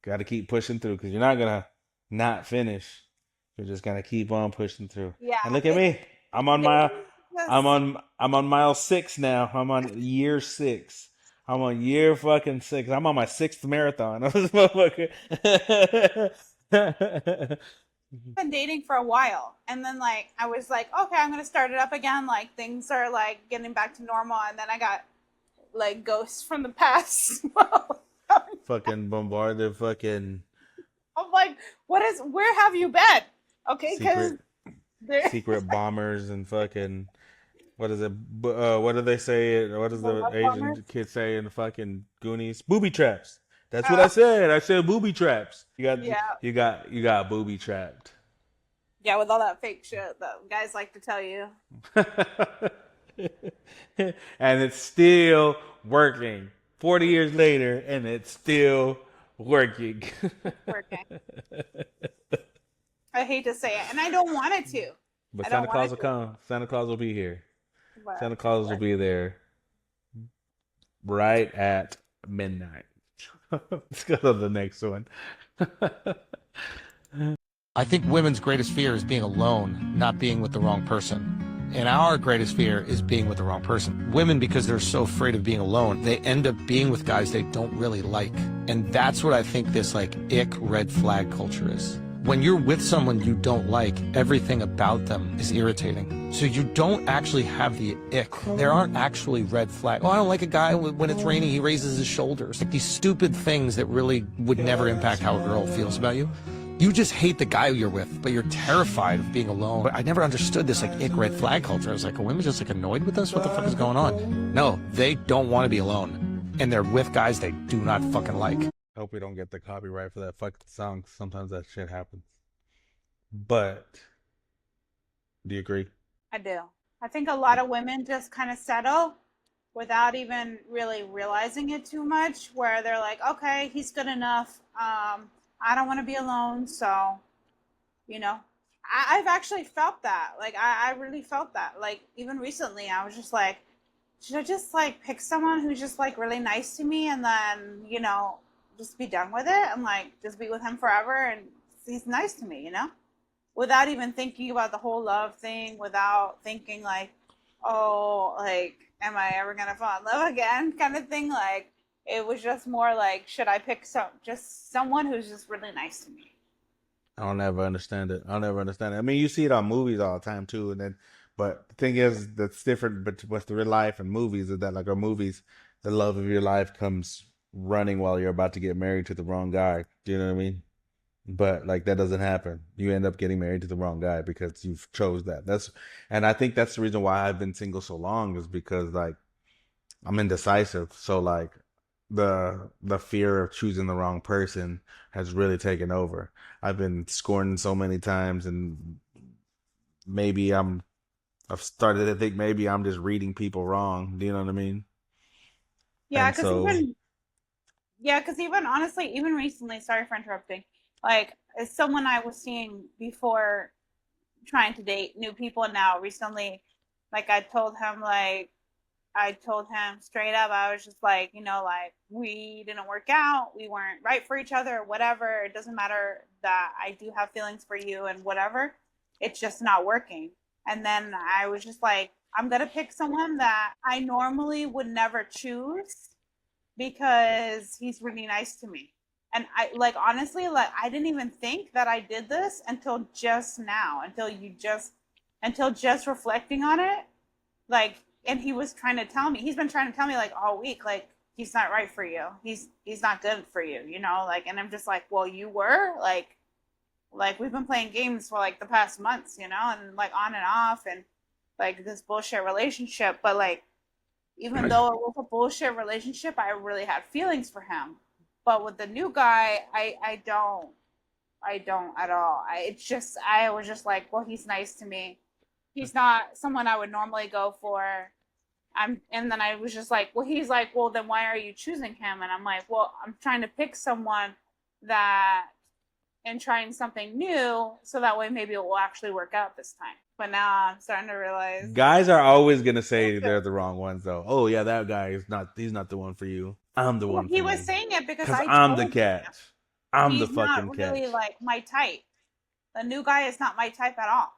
got to keep pushing through because you're not gonna not finish. You're just gonna keep on pushing through. Yeah. And look at me. I'm on my Dating I'm just on mile 6 now. I'm on year 6. I'm on year fucking 6. I'm on my 6th marathon. This motherfucker. been dating for a while. And then like I was like, okay, I'm gonna start it up again. Like things are like getting back to normal and then I got like ghosts from the past. Fucking bombarded fucking I'm like, where have you been? Okay, because secret secret bombers and fucking What is it? What do they say? What does The the love Asian bombers. kid say in the fucking Goonies? Booby traps. That's what I Oh, said. I said booby traps. yeah. You got booby trapped. Yeah, with all that fake shit that guys like to tell you. And it's still working. 40 years later, and it's still working. It's working. I hate to say it, and I don't want it to. But I don't Santa want Claus it will to, come. Santa Claus will be here. but Santa it's Claus will working. be there right at midnight. Let's go to the next one. I think women's greatest fear is being alone, not being with the wrong person. And our greatest fear is being with the wrong person. Women, because they're so afraid of being alone, they end up being with guys they don't really like. And that's what I think this like ick red flag culture is. When you're with someone you don't like, everything about them is irritating. So you don't actually have the ick. There aren't actually red flags. Oh, I don't like a guy when it's raining, he raises his shoulders. Like these stupid things that really would never impact how a girl feels about you. You just hate the guy you're with, but you're terrified of being alone. But I never understood this like ick red flag culture. I was like, are women just like annoyed with us? What the fuck is going on? No, they don't want to be alone. And they're with guys they do not fucking like. Hope we don't get the copyright for that fucking song. Sometimes that shit happens. But do you agree? I do. I think a lot of women just kind of settle without even really realizing it too much, where they're like, okay, he's good enough. I don't want to be alone. So, I've actually felt that. Like, I really felt that. Like, even recently, I was just like, should I just like pick someone who's just like really nice to me and then, just be done with it and like just be with him forever and he's nice to me, without even thinking about the whole love thing, without thinking like, oh, like, am I ever gonna fall in love again, kind of thing. Like, it was just more like, should I pick just someone who's just really nice to me? I'll never understand it. I'll never understand it. I mean, you see it on movies all the time too, and then, but the thing is, that's different. But with the real life and movies, is that like our movies, the love of your life comes running while you're about to get married to the wrong guy. Do you know what I mean? But like that doesn't happen. You end up getting married to the wrong guy because you've chose that. And I think that's the reason why I've been single so long is because like I'm indecisive. So like the fear of choosing the wrong person has really taken over. I've been scorned so many times, and maybe I've started to think maybe I'm just reading people wrong. Do you know what I mean? Yeah, And because so even honestly, even recently, sorry for interrupting, like, as someone I was seeing before trying to date new people now recently, like, I told him straight up, I was just like, like, we didn't work out, we weren't right for each other, whatever. It doesn't matter that I do have feelings for you and whatever. It's just not working. And then I was just like, I'm gonna pick someone that I normally would never choose because he's really nice to me. And I, like, honestly, like, I didn't even think that I did this until just now, until just reflecting on it. Like, and he's been trying to tell me like all week, like, he's not right for you. He's not good for you, like, and I'm just like, well, you were like we've been playing games for like the past months, and like on and off and like this bullshit relationship. But like, even though it was a bullshit relationship, I really had feelings for him. But with the new guy, I don't at all. I was just like, well, he's nice to me. He's not someone I would normally go for. And then I was just like, well, he's like, well, then why are you choosing him? And I'm like, well, I'm trying to pick someone that, and trying something new, so that way maybe it will actually work out this time. But now I'm starting to realize, guys are always gonna say they're the wrong ones though. Oh yeah, that guy is not. He's not the one for you. I'm the well, one for he was you. saying it because Cause I I'm the told him catch. I'm the he's fucking not catch. really like my type. The new guy is not my type at all.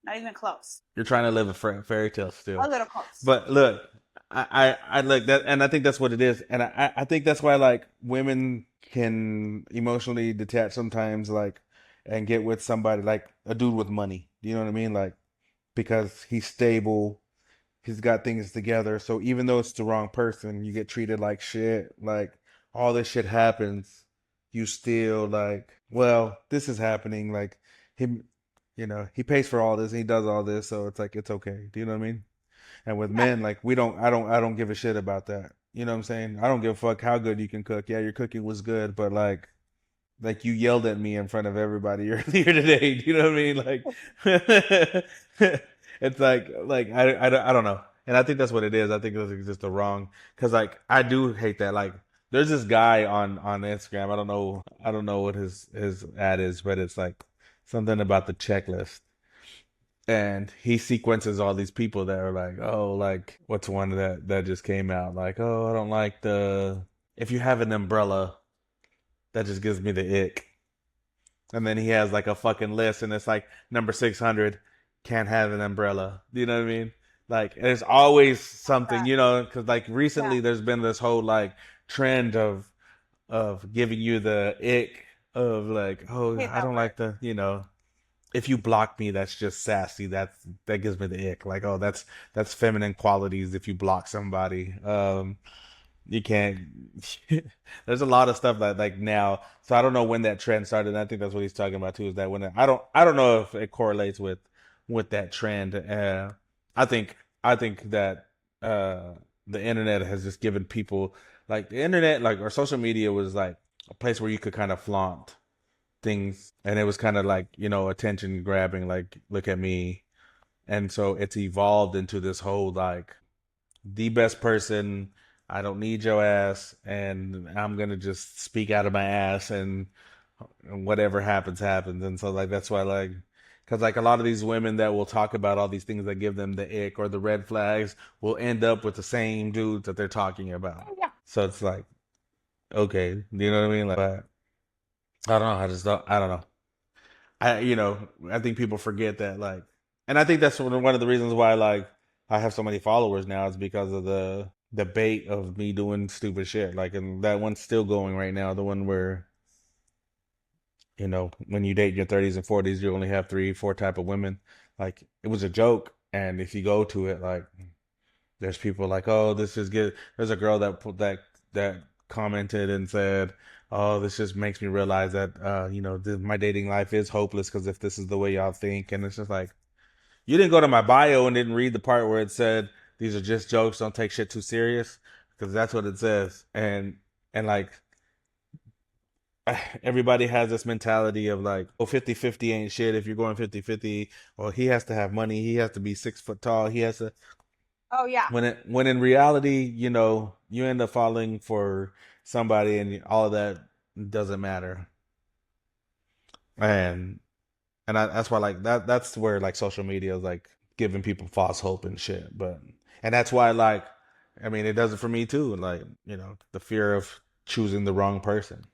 Not even close. You're trying to live a fairy tale still. A little close. But look, I look that, and I think that's what it is, and I think that's why like women can emotionally detach sometimes, like, and get with somebody like a dude with money. Do you know what I mean? Like, because he's stable, he's got things together. So even though it's the wrong person, you get treated like shit. Like all this shit happens, you still like, well, this is happening. Like him, he pays for all this, and he does all this, so it's like it's okay. Do you know what I mean? And with men, like I don't give a shit about that. You know what I'm saying? I don't give a fuck how good you can cook. Yeah, your cooking was good, but like you yelled at me in front of everybody earlier today. You know what I mean? Like it's like I don't know. And I think that's what it is. I think it's just the wrong because like I do hate that. Like there's this guy on Instagram. I don't know what his ad is, but it's like something about the checklist. And he sequences all these people that are like, oh, like what's one that just came out? Like, oh, I don't like the if you have an umbrella, that just gives me the ick. And then he has like a fucking list, and it's like number 600 can't have an umbrella. You know what I mean? Like, there's always something, you know, because like recently Yeah. there's been this whole like trend of giving you the ick of like, oh, Hate I that don't word. like the, you know, if you block me, that's just sassy. That gives me the ick. Like, oh, that's feminine qualities if you block somebody. You can't. There's a lot of stuff that like now. So I don't know when that trend started. And I think that's what he's talking about too. Is that when I don't know if it correlates with that trend. I think that the internet has just given people like the internet like or social media was like a place where you could kind of flaunt things, and it was kind of like attention grabbing. Like look at me, and so it's evolved into this whole like the best person. I don't need your ass, and I'm gonna just speak out of my ass, and whatever happens, happens. And so, like, that's why, like, because like a lot of these women that will talk about all these things that give them the ick or the red flags will end up with the same dudes that they're talking about. Oh, yeah. So it's like, okay, you know what I mean? Like, but I don't know. I just don't. I don't know. I think people forget that, like, and I think that's one of the reasons why, like, I have so many followers now is because of the debate of me doing stupid shit. Like, and that one's still going right now. The one where, when you date in your 30s and 40s, you only have three, four type of women. Like, it was a joke. And if you go to it, like, there's people like, oh, this is good. There's a girl that commented and said, "Oh, this just makes me realize that my dating life is hopeless because if this is the way y'all think." And it's just like you didn't go to my bio and didn't read the part where it said these are just jokes. Don't take shit too serious because that's what it says. And like everybody has this mentality of like, oh, 50-50 ain't shit if you're going 50-50. Or he has to have money. He has to be 6 foot tall. He has to Oh yeah. when in reality, you end up falling for somebody and all of that doesn't matter. And that's why like that's where like social media is like giving people false hope and shit. But and that's why like I mean it does it for me too. Like, the fear of choosing the wrong person.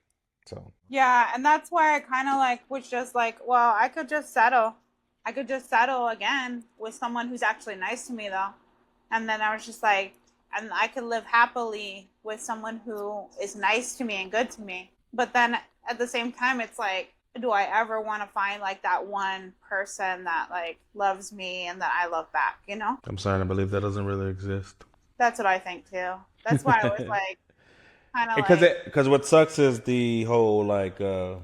So Yeah, and that's why I kind of like was just like, well, I could just settle. I could just settle again with someone who's actually nice to me though. And then I was just like, and I could live happily with someone who is nice to me and good to me. But then at the same time, it's like, do I ever want to find like that one person that like loves me and that I love back, you know? I'm starting to believe that doesn't really exist. That's what I think too. That's why I was like, kind of Because like, what sucks is the whole like the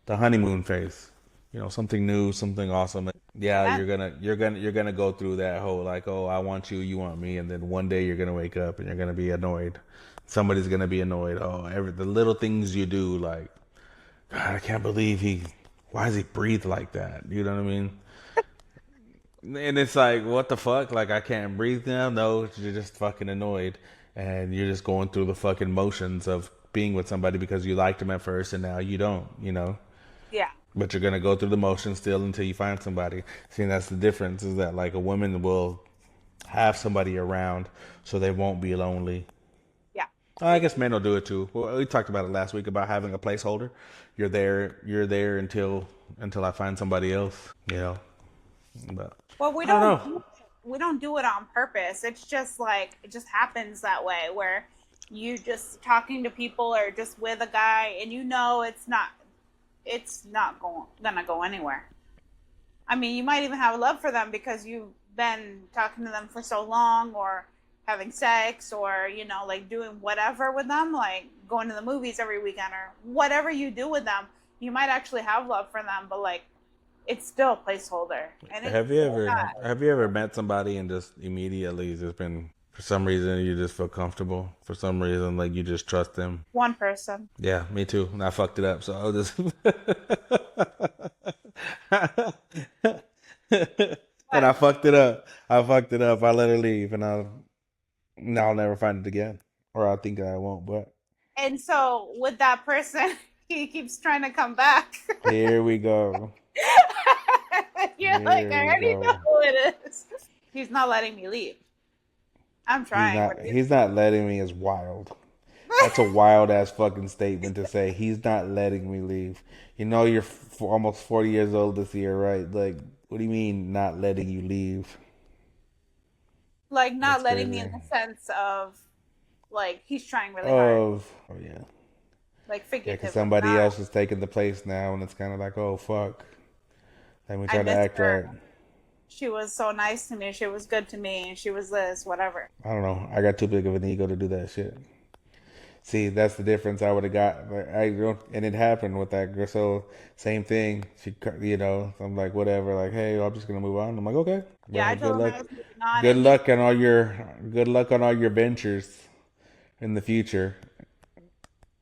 honeymoon phase. Something new, something awesome. Yeah, that, you're gonna go through that whole like, oh, I want you, you want me, and then one day you're gonna wake up and you're gonna be annoyed. Somebody's gonna be annoyed. Oh, the little things you do, like, God, I can't believe why does he breathe like that? You know what I mean? And it's like, what the fuck? Like, I can't breathe now? No, you're just fucking annoyed. And you're just going through the fucking motions of being with somebody because you liked them at first and now you don't. yeah. But you're gonna go through the motions still until you find somebody. See, and that's the difference is that like a woman will have somebody around so they won't be lonely. Yeah. I guess men will do it too. Well, we talked about it last week about having a placeholder. You're there until I find somebody else. But Well, I don't know. we don't do it on purpose. It's just like it just happens that way where you just talking to people or just with a guy and it's not gonna go anywhere. I mean, you might even have love for them because you've been talking to them for so long or having sex or like doing whatever with them, like going to the movies every weekend or whatever you do with them. You might actually have love for them, but like it's still a placeholder. And Have you ever met somebody and just immediately just been, for some reason you just feel comfortable, for some reason like you just trust them? one person. Yeah, me too. And I fucked it up, so I'll just and I fucked it up. I fucked it up. I let her leave, and I'll never find it again, or I think I won't. But And so with that person, he keeps trying to come back. here we go. You're like, Here I we already go. know who it is. He's not letting me leave. I'm trying. He's not letting me is wild. That's a wild ass fucking statement to say. He's not letting me leave. You know you're almost 40 years old this year, right? Like, what do you mean not letting you leave? Like, not That's letting me in crazy. the sense of, like, he's trying really hard. Oh yeah. Like, Yeah, because figuratively. somebody Not, else is taking the place now, and it's kind of like, oh fuck. Let me I try to miss act her. right. She was so nice to me. She was good to me. And she was this, whatever. I don't know. I got too big of an ego to do that shit. See, that's the difference. I would have got. Like, I don't, and it happened with that girl. So same thing. I'm like, whatever. Like, hey, I'm just gonna move on. I'm like, okay. Yeah, I Well, good told him I luck. was moving on. Good And he, luck on all your ventures in the future.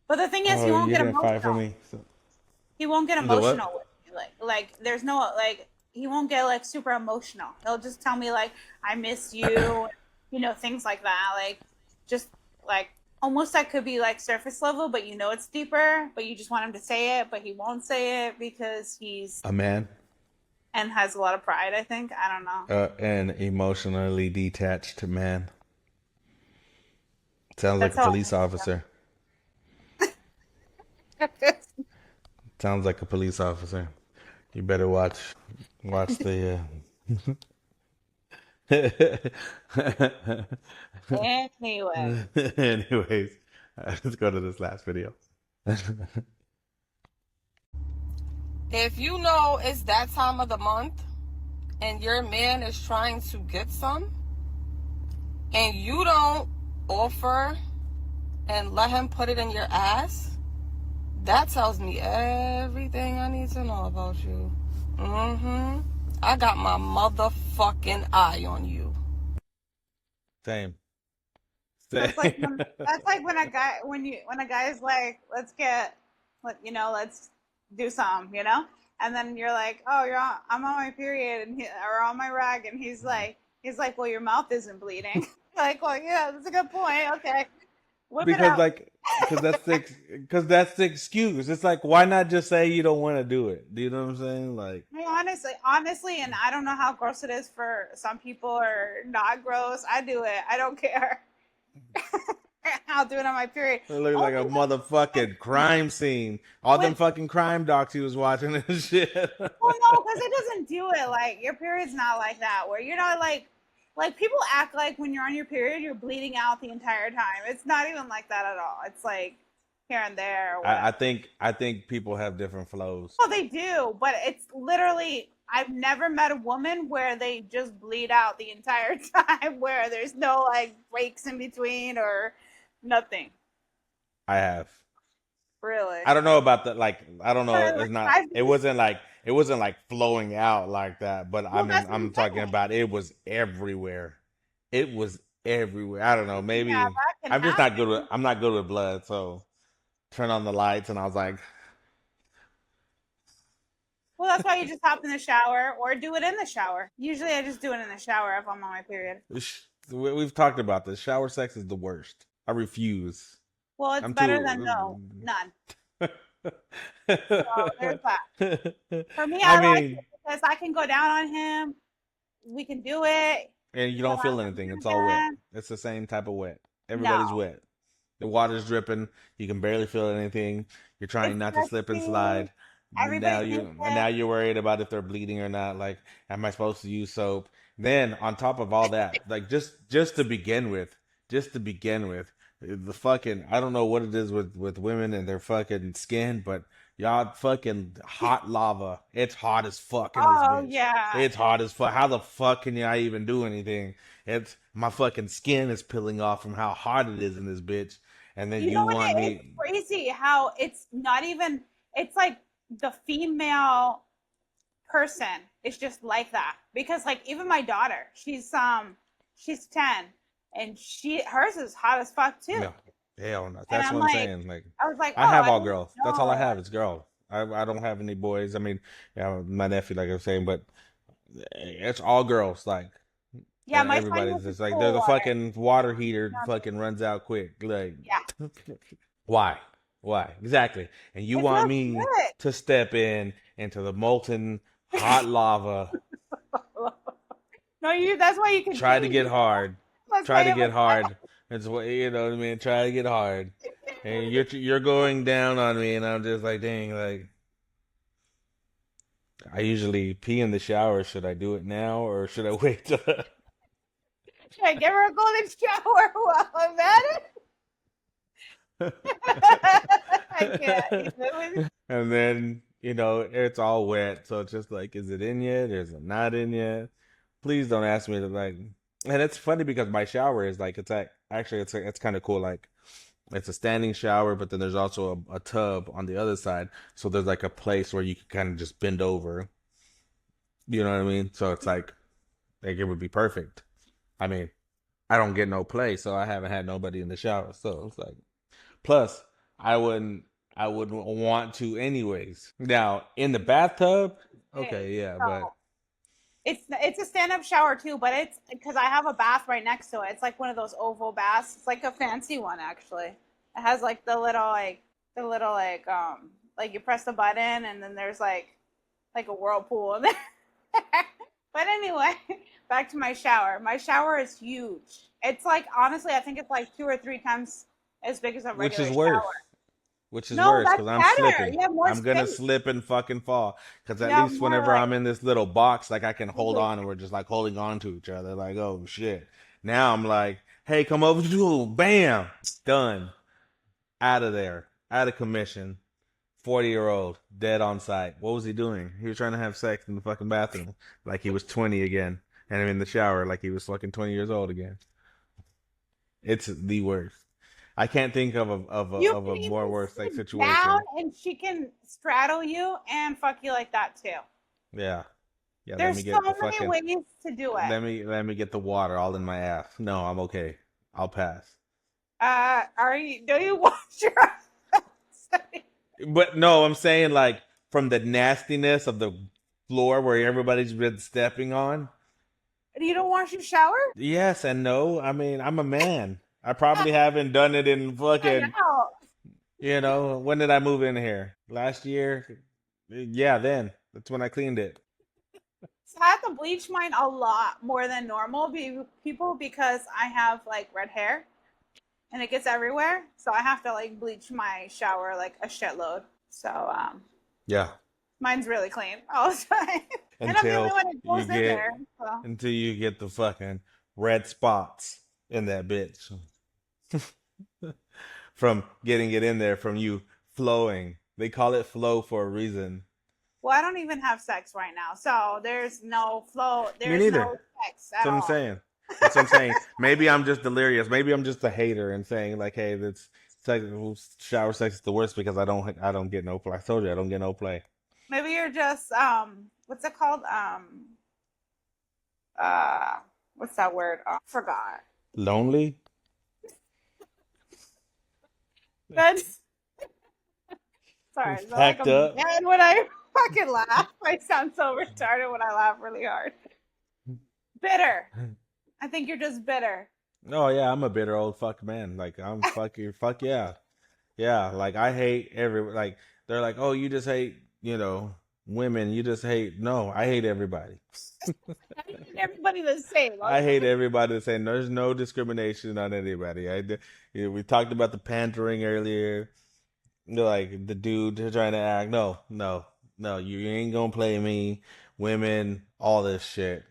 but the thing is, he Oh, won't you get didn't fight for emotional. me. So, He won't get the what? emotional with me. There's no, like, he won't get, like, super emotional. He'll just tell me, like, I miss you, things like that. Like, just, like, almost that could be, like, surface level, but it's deeper, but you just want him to say it, but he won't say it because A man, and has a lot of pride, I think. I don't know. an emotionally detached man. Sounds like That's a how police officer. Sounds like a police officer. You better watch the. Anyway. Anyways, let's go to this last video. If you know it's that time of the month and your man is trying to get some and you don't offer and let him put it in your ass, that tells me everything I need to know about you. I got my motherfucking eye on you. Same. That's like when a guy is like, let's do something, and then you're like, oh, I'm on my period or on my rag, and he's like, well, your mouth isn't bleeding. Like, well, yeah, that's a good point. Okay, whip it Because out. that's the excuse. It's like, why not just say you don't want to do it? Do you know what I'm saying? Like, I mean, honestly, and I don't know how gross it is for some people or not gross. I do it. I don't care. I'll do it on my period. it looks like a motherfucking crime scene. All them fucking crime docs he was watching and shit. Well, no, because it doesn't do it. Like, your period's not like that, where you're not like people act like when you're on your period, you're bleeding out the entire time. It's not even like that at all. It's like here and there. Or I think people have different flows. well, they do, but it's literally, I've never met a woman where they just bleed out the entire time, where there's no like breaks in between or nothing. I have. Really. I don't know about the like. I don't know. But, It's not. I've It wasn't like flowing out like that. But I well, mean, that's what I'm I'm talking saying. about it was everywhere. It was everywhere. I don't know. Maybe Yeah, that can I'm just not good with. happen. I'm not good with blood. So turn on the lights, and I was like, Well, that's why you just hop in the shower or do it in the shower. Usually, I just do it in the shower if I'm on my period. we've talked about this. Shower sex is the worst. I refuse. Well, it's I'm better than too. none. So there's that. For me, I I like mean, it because I can go down on him. We can do it. and you Go don't feel out anything. It's all wet. again. It's the same type of wet. No, Everybody's wet. The water's dripping. You can barely feel anything. You're trying it's not to slip and messy. slide. Everybody's Now naked. you're worried about if they're bleeding or not. Like, am I supposed to use soap? Then on top of all that, like just to begin with, the fucking I don't know what it is with women and their fucking skin, but y'all fucking hot lava. It's hot as fuck in this Oh bitch. yeah. It's hot as fuck. How the fuck can y'all even do anything? It's my fucking skin is peeling off from how hot it is in this bitch. And then You you know what? want It's me crazy how it's not even. It's like the female person is just like that. Because like even my daughter, she's 10 and hers is hot as fuck too. No, hell no. And That's I'm what I'm like, saying. Like, I was like, oh, I have I all didn't girls. That's all I know. have is girls. I don't have any boys. I mean, yeah, my nephew, like I was saying, but it's all girls. Like, Yeah, my son everybody's uses just like, pool there's a water. fucking water heater fucking runs out quick. Like, Yeah, why? Why? Exactly. And you it want feels me good. to step into the molten hot lava, No, that's why you can try to change get it. hard, That's try why to I'm get like, hard. It's what you know what I mean. Try to get hard, and you're going down on me, and I'm just like, dang, like I usually pee in the shower. Should I do it now or should I wait till? should I give her a golden shower while I'm at it? I can't. And then it's all wet, so it's just like, is it in yet? Is it not in yet? Please don't ask me to like. And it's funny because my shower is like it's kind of cool. Like it's a standing shower, but then there's also a tub on the other side, so there's like a place where you can kind of just bend over. You know what I mean? So it's like it would be perfect. I mean, I don't get no play, so I haven't had nobody in the shower. So it's like, plus I wouldn't want to anyways. Now in the bathtub, okay, yeah, but It's a stand-up shower too, but it's because I have a bath right next to it. It's like one of those oval baths. It's like a fancy one actually. It has like like you press the button and then there's like a whirlpool in there. But anyway, back to my shower. My shower is huge. It's like honestly, I think it's like 2 or 3 times as big as a which regular is worse. shower. Which is No, worse that's because I'm better. slipping. You have more I'm gonna space. slip and fucking fall. Because You at have least more whenever like I'm in this little box, like I can hold on and we're just like holding on to each other. Like, oh shit. Now I'm like, hey, come over to bam, done, out of there, out of commission. 40-year-old dead on site. What was he doing? He was trying to have sex in the fucking bathroom, like he was 20 again, and I'm in the shower like he was fucking 20 years old again. It's the worst. I can't think of you of can a more even worse like sit down situation. and she can straddle you and fuck you like that too. Yeah. Yeah, let me There's so get the many fucking ways to do it. let me get the water all in my ass. No, I'm okay. I'll pass. Do you wash your But no, I'm saying like from the nastiness of the floor where everybody's been stepping on. You don't wash your shower? Yes and no. I mean, I'm a man. I probably haven't done it in I fucking, know. when did I move in here? Last year? Yeah, then. That's when I cleaned it. So I have to bleach mine a lot more than normal people because I have like red hair and it gets everywhere. So I have to like bleach my shower like a shitload. So Yeah. mine's really clean all the time. And I'm the only Until one that you goes in get there. So. until you get the fucking red spots in that bitch. From getting it in there from you flowing. They call it flow for a reason. Well, I don't even have sex right now, so there's no flow. Me There's neither. no sex That's at what I'm all. saying. That's what I'm saying. Maybe I'm just delirious. Maybe I'm just a hater and saying like, hey, that's shower sex is the worst because I don't get no play. I told you I don't get no play. Maybe you're just what's it called? What's that word? Forgot. Lonely? That's sorry. I feel like Packed I'm up? dead when I fucking laugh. I sound so retarded when I laugh really hard. Bitter. I think you're just bitter. Oh yeah, I'm a bitter old fuck man. Like I'm fucking fuck yeah. Yeah, like I hate like they're like, "Oh, you just hate, women. You just hate." No, I hate everybody. Everybody the same. I hate everybody the same. There's no discrimination on anybody. We talked about the pandering earlier. Like the dude trying to act. No, no, no. You ain't gonna play me, women, all this shit.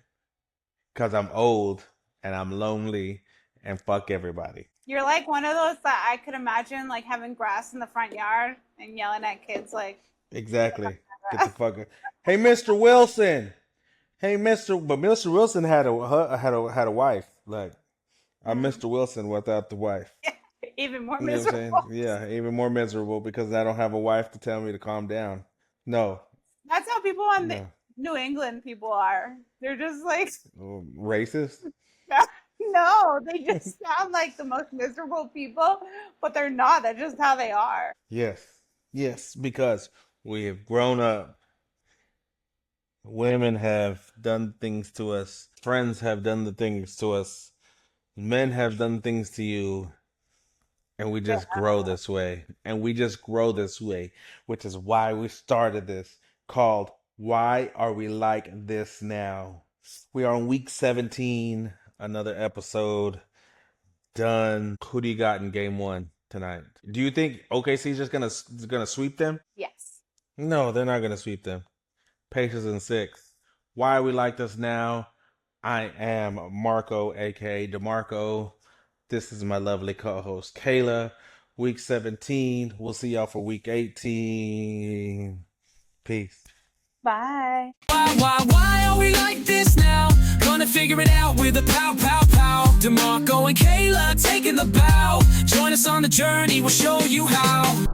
Cause I'm old and I'm lonely and fuck everybody. You're like one of those that I could imagine like having grass in the front yard and yelling at kids like Exactly. Get the fuck. Hey, Mr. Wilson. Hey, but Mr. Wilson had a wife. Like, I'm Mr. Wilson without the wife. even more You know what I'm miserable. saying? Yeah, even more miserable because I don't have a wife to tell me to calm down. No, That's how people on no. New England people are. They're just like, Racist. no, they just sound like the most miserable people, but they're not. That's just how they are. Yes, yes, because we have grown up. Women have done things to us. Friends have done the things to us. Men have done things to you. And we just grow this way. And we just grow this way, which is why we started this called Why Are We Like This Now? We are on week 17, another episode done. Who do you got in game one tonight? Do you think OKC is just gonna sweep them? Yes. No, they're not gonna sweep them. Pacers in 6. Why are we like this now? I am Marco, aka DeMarco. This is my lovely co-host Kayla. Week 17. We'll see y'all for week 18. Peace. Bye. Why are we like this now? Gonna figure it out with a pow, pow, pow. DeMarco and Kayla taking the bow. Join us on the journey, we'll show you how.